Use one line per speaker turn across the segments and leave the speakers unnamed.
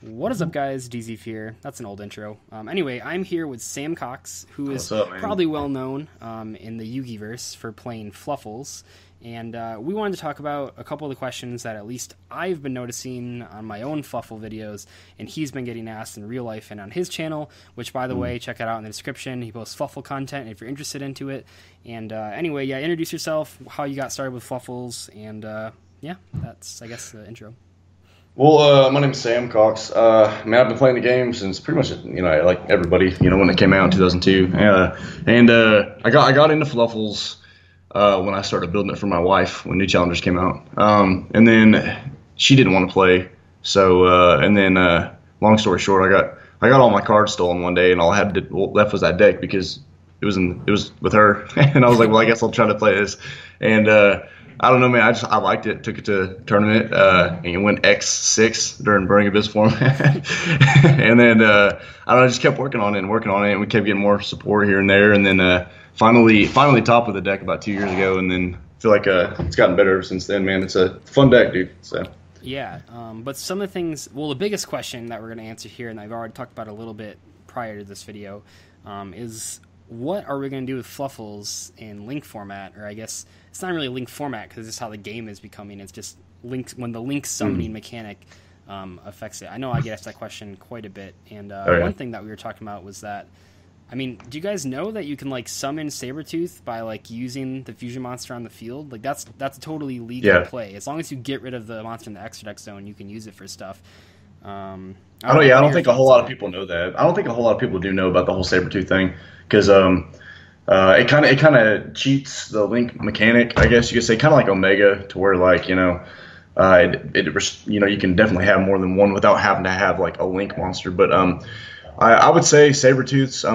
What is up, guys? DZ Fear. That's an old intro. Anyway, I'm here with Sam Cox, who is
What's up, man?
probably well known in the Yugiverse for playing Fluffals. And we wanted to talk about a couple of the questions that at least I've been noticing on my own Fluffle videos, and he's been getting asked in real life and on his channel, which, by the way, check it out in the description. He posts Fluffle content if you're interested into it. And anyway, yeah, introduce yourself, how you got started with Fluffles, and yeah, that's, I guess, the intro.
Well, my name is Sam Cox. Man, I've been playing the game since pretty much, like everybody, when it came out in 2002. I got into Fluffles when I started building it for my wife when New Challengers came out. And then she didn't want to play. So, long story short, I got all my cards stolen one day, and all I had left was that deck because it was with her. And I was like, well, I guess I'll try to play this. And I don't know, man. I liked it. Took it to tournament, and it went X6 during Burning Abyss format. And then I don't know, just kept working on it, and we kept getting more support here and there. And then finally top of the deck about 2 years ago, and then I feel like it's gotten better ever since then, man. It's a fun deck, dude. So.
Yeah, but some of the things, well, the biggest question that we're going to answer here, and I've already talked about a little bit prior to this video, is what are we going to do with Fluffles in Link format? Or I guess it's not really Link format because this is how the game is becoming. It's just Link when the Link summoning mechanic affects it. I know I get asked that question quite a bit, and one thing that we were talking about was that, I mean, do you guys know that you can like summon Sabretooth by like using the fusion monster on the field? Like that's totally legal play. As long as you get rid of the monster in the extra deck zone, you can use it for stuff. I
don't think a whole lot of people know that. I don't think a whole lot of people do know about the whole Sabretooth thing because it kind of cheats the Link mechanic, I guess you could say, kind of like Omega, to where like you can definitely have more than one without having to have like a Link monster. But I would say Sabretooths.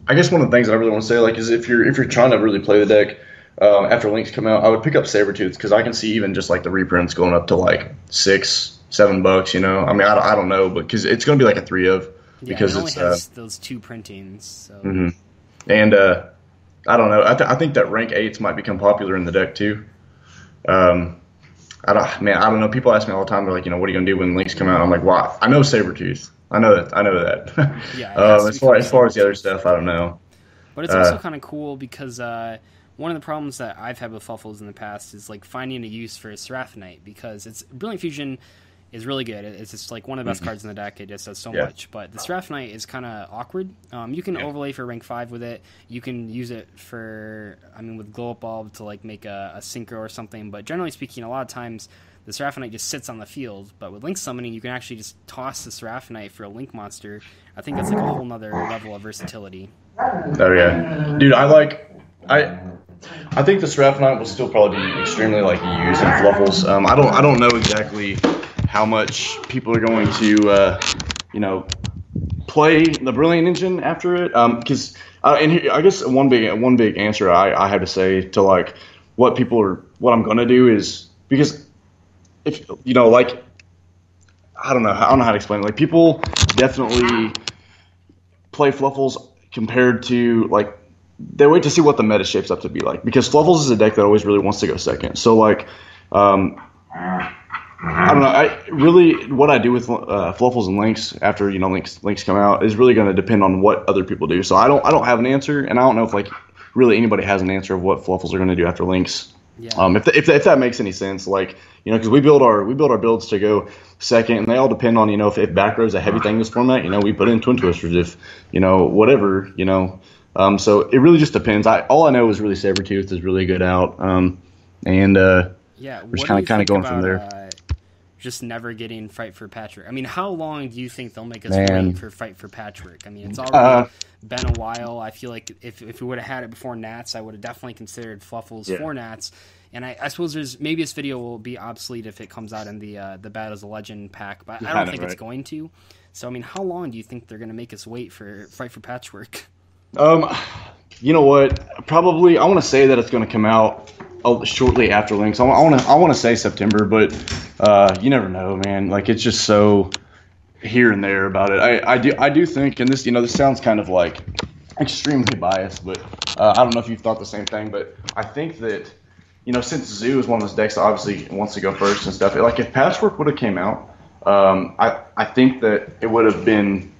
I guess one of the things that I really want to say is if you're trying to really play the deck after Links come out, I would pick up Sabretooths because I can see even just like the reprints going up to like $6-7. I mean, I don't know, but because it's going to be like a 3 of because
it only has those 2 printings. So.
And I don't know. I think that rank 8s might become popular in the deck too. I don't know. People ask me all the time. They're like, what are you gonna do when Links come out? I'm like, well, I know Sabretooth. I know that.
Yeah.
As far as the other stuff, I don't know.
But it's also kind of cool because one of the problems that I've had with Fluffles in the past is like finding a use for Seraphonite because it's Brilliant Fusion is really good. It's just like one of the best cards in the deck. It just does so much. But the Seraphonite is kind of awkward. You can overlay for rank 5 with it. You can use it for, with Glow Up Bulb to like make a synchro or something. But generally speaking, a lot of times the Seraphonite just sits on the field. But with Link Summoning, you can actually just toss the Seraphonite for a Link monster. I think that's like a whole nother level of versatility.
Oh yeah, dude. I think the Seraphonite will still probably be extremely like used in Fluffles. I don't know exactly how much people are going to play the Brilliant Engine after it. Because and here, I guess one big answer I have to say to like what I'm gonna do is because if I don't know how to explain it. Like people definitely play Fluffles compared to like they wait to see what the meta shapes up to be like because Fluffles is a deck that always really wants to go second. So like I don't know. What I do with Fluffles and Links after Links come out is really going to depend on what other people do. So I don't have an answer, and I don't know if like really anybody has an answer of what Fluffles are going to do after Links.
Yeah.
If that makes any sense, like because we build our builds to go second, and they all depend on if back row is a heavy thing in this format. We put in Twin Twisters if whatever. So it really just depends. All I know is really Sabretooth is really good out, and we're just kind of going from there.
Just never getting Fight for Patchwork. I mean, how long do you think they'll make us wait for Fight for Patchwork? I mean, it's already been a while. I feel like if we would have had it before Nats, I would have definitely considered Fluffles for Nats. And I suppose maybe this video will be obsolete if it comes out in the Battles of Legend pack, but I don't think it's going to. So, I mean, how long do you think they're going to make us wait for Fight for Patchwork?
You know what? Probably, I want to say that it's going to come out shortly after Links. I want to say September, but you never know, man. Like it's just so here and there about it. I do think, and this sounds kind of like extremely biased, but I don't know if you've thought the same thing, but I think that since Zoo is one of those decks that obviously wants to go first and stuff, like if Patchwork would have came out I think that it would have been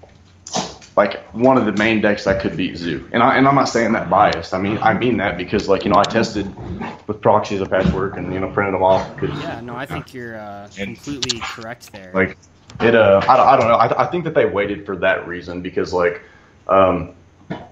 like one of the main decks that could beat Zoo. And I'm not saying that biased. I mean that because like, I tested with proxies of Patchwork and, printed them off.
Yeah, no, I think you're completely correct there.
Like I don't know. I think that they waited for that reason because like, I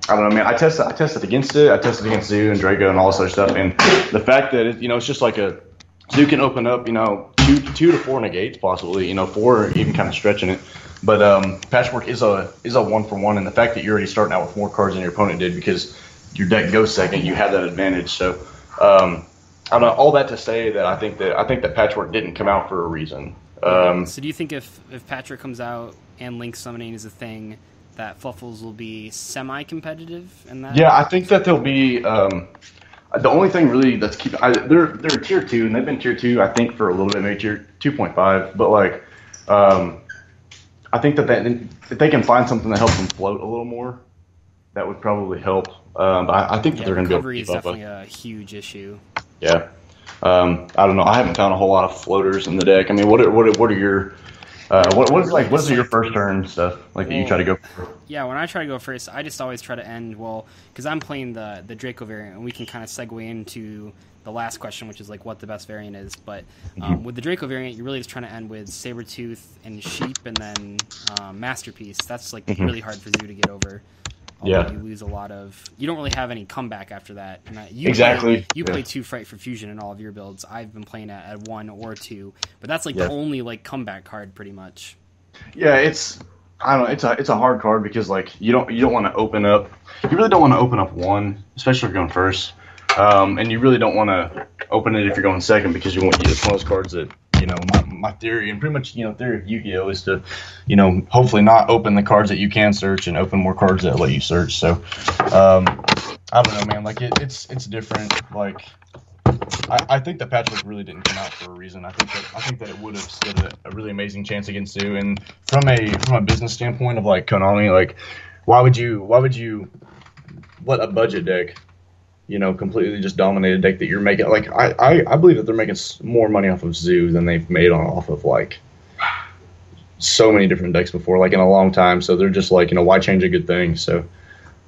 don't know, man. I tested against it. I tested against Zoo and Draco and all this other stuff. And the fact that it's just like Zoo can open up, two to four negates possibly, four even kind of stretching it. But Patchwork is a 1-for-1, and the fact that you're already starting out with more cards than your opponent did because your deck goes second, you have that advantage. So I don't know. All that to say that I think that Patchwork didn't come out for a reason.
So do you think if Patchwork comes out and Link Summoning is a thing, that Fluffals will be semi-competitive in that?
Yeah, I think that they'll be. The only thing really that's keeping they're tier 2 and they've been tier 2 I think for a little bit, maybe tier 2.5, but like I think that if they can find something that helps them float a little more, that would probably help. But I think that they're going to be able to keep up.
Recovery is definitely a huge issue.
Yeah. I don't know. I haven't found a whole lot of floaters in the deck. I mean, what are your what is your first turn stuff like that you try to go for?
Yeah, when I try to go first, I just always try to end because I'm playing the Draco variant, and we can kind of segue into the last question, which is like what the best variant is. But with the Draco variant, you're really just trying to end with Sabretooth and Sheep, and then Masterpiece. That's like really hard for Zoo to get over.
Yeah,
you lose a lot of. You don't really have any comeback after that. And you play 2 Fright for Fusion in all of your builds. I've been playing at 1 or 2, but that's like the only like comeback card, pretty much.
Yeah, I don't know. It's a hard card because like you don't want to open up. You really don't want to open up 1, especially if you're going first. And you really don't want to open it if you're going second because you won't use one of those cards that my theory and pretty much theory of Yu-Gi-Oh is to hopefully not open the cards that you can search and open more cards that let you search. So I don't know, man. Like it's different. Like I think that Patchwork really didn't come out for a reason. I think that it would have stood a really amazing chance against Zoo. And from a business standpoint of like Konami, like why would you let a budget deck completely just dominate a deck that you're making? Like I believe that they're making more money off of Zoo than they've made off of like so many different decks before, like in a long time. So they're just like, why change a good thing? So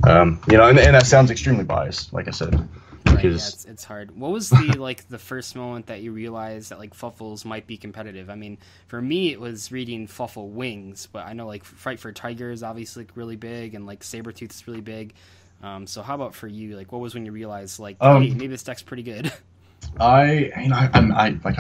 and that sounds extremely biased, like I said. Because
it's hard. What was the first moment that you realized that like Fluffals might be competitive? I mean, for me it was reading Fluffal Wings, but I know like Fright for Tiger is obviously like, really big, and like Sabretooth is really big. So how about for you? Like, what was when you realized like, hey, maybe this deck's pretty good?
I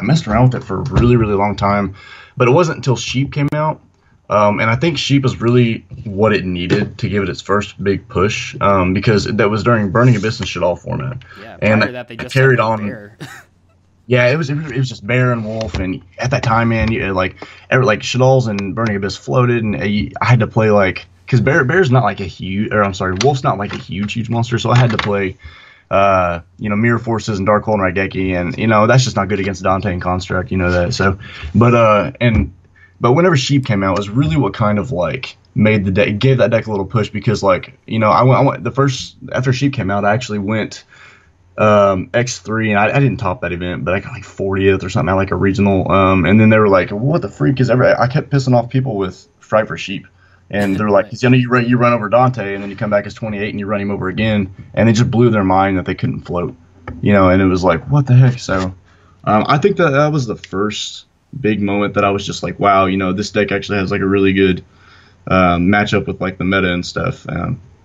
messed around with it for a really, really long time, but it wasn't until Sheep came out. And I think Sheep was really what it needed to give it its first big push, because that was during Burning Abyss and Shaddoll format.
Yeah,
and
that they just
carried on.
Bear.
Yeah, it was just Bear and Wolf, and at that time, man, Shaddolls and Burning Abyss floated, and I had to play like. Because Bear's not like Wolf's not like a huge monster, so I had to play, Mirror Forces and Dark Hole and Raigeki, and that's just not good against Dante and Construct, that. So, but whenever Sheep came out, it was really what kind of like made the deck, gave that deck a little push, because like I went the first after Sheep came out, I actually went X3, and I didn't top that event, but I got like 40th or something at like a regional, and then they were like, what the freak is ever? I kept pissing off people with Fright for Sheep. And they're like, you run over Dante, and then you come back as 28, and you run him over again, and they just blew their mind that they couldn't float, and it was like, what the heck? So, I think that was the first big moment that I was just like, wow, this deck actually has like a really good matchup with like the meta and stuff.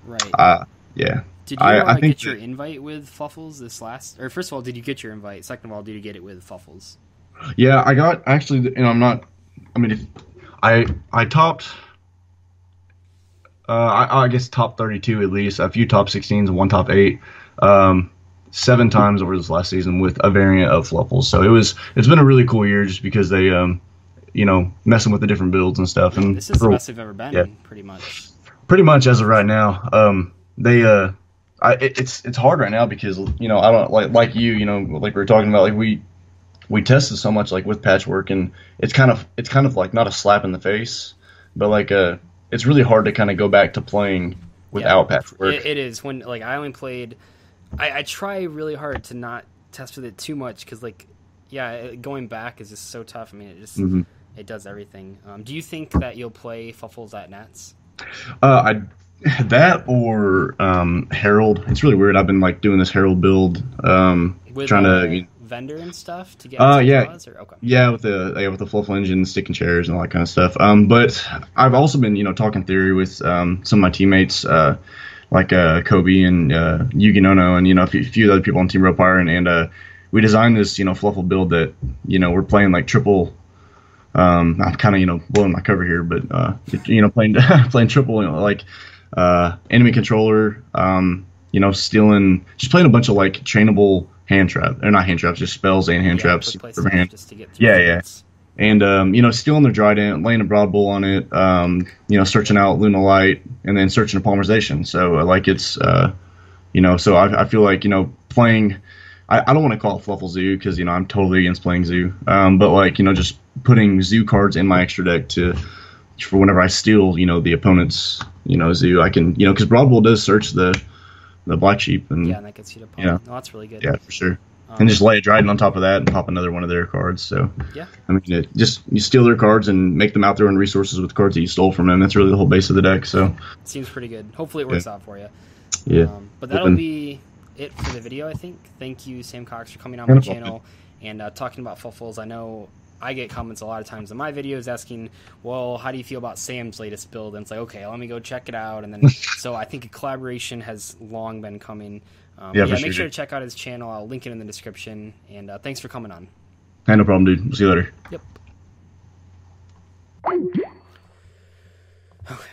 Right.
Yeah.
Did you get your invite with Fluffals this last? Or first of all, did you get your invite? Second of all, did you get it with Fluffals?
Yeah, I got actually. I topped. I guess top 32 at least, a few top 16s and one top 8, 7 times over this last season with a variant of Fluffals. So it's been a really cool year just because they, messing with the different builds and stuff. And
this is the best they've ever been, pretty much.
Pretty much as of right now. It's hard right now because, I don't like you, like we were talking about, like we tested so much like with Patchwork, and it's kind of like not a slap in the face, but like it's really hard to kind of go back to playing without Patchwork.
It is. When like I only played, I try really hard to not test with it too much because going back is just so tough. I mean, it just it does everything. Do you think that you'll play Fluffals at Nats?
I that or Herald. It's really weird. I've been like doing this Herald build,
With
trying to.
vendor and stuff to get
Yeah,
draws, or okay.
yeah, with the Fluffle engine, sticking chairs, and all that kind of stuff. But I've also been talking theory with some of my teammates, like Kobe and Yugioh, and a few other people on Team Ropire, and we designed this Fluffle build that we're playing like triple. I'm kind of blowing my cover here, but playing playing triple, like enemy controller, stealing, just playing a bunch of like chainable hand trap, or not hand traps, just spells and hand traps.
Just to get through fights.
And stealing their Trident, laying a Broad Bull on it, searching out Luna Light, and then searching a Polymerization. So like it's so I feel like playing. I don't want to call it Fluffle Zoo because I'm totally against playing Zoo, but like just putting Zoo cards in my extra deck for whenever I steal the opponent's Zoo, I can because Broad Bull does search the Black Sheep, and
that gets you to play. No, that's really good.
Yeah, for sure. And just lay a Dryden on top of that and pop another one of their cards. So
yeah,
I mean, you steal their cards and make them out there on resources with the cards that you stole from them. That's really the whole base of the deck. So
seems pretty good. Hopefully it works out for you.
Yeah.
But that'll be it for the video, I think. Thank you, SamCox, for coming on my channel and talking about Fluffles. I know I get comments a lot of times in my videos asking, well, how do you feel about Sam's latest build? And it's like, okay, let me go check it out. And then, so I think a collaboration has long been coming. Make sure to check out his channel. I'll link it in the description. And thanks for coming on.
Hey, no problem, dude. We'll see you later.
Yep. Okay.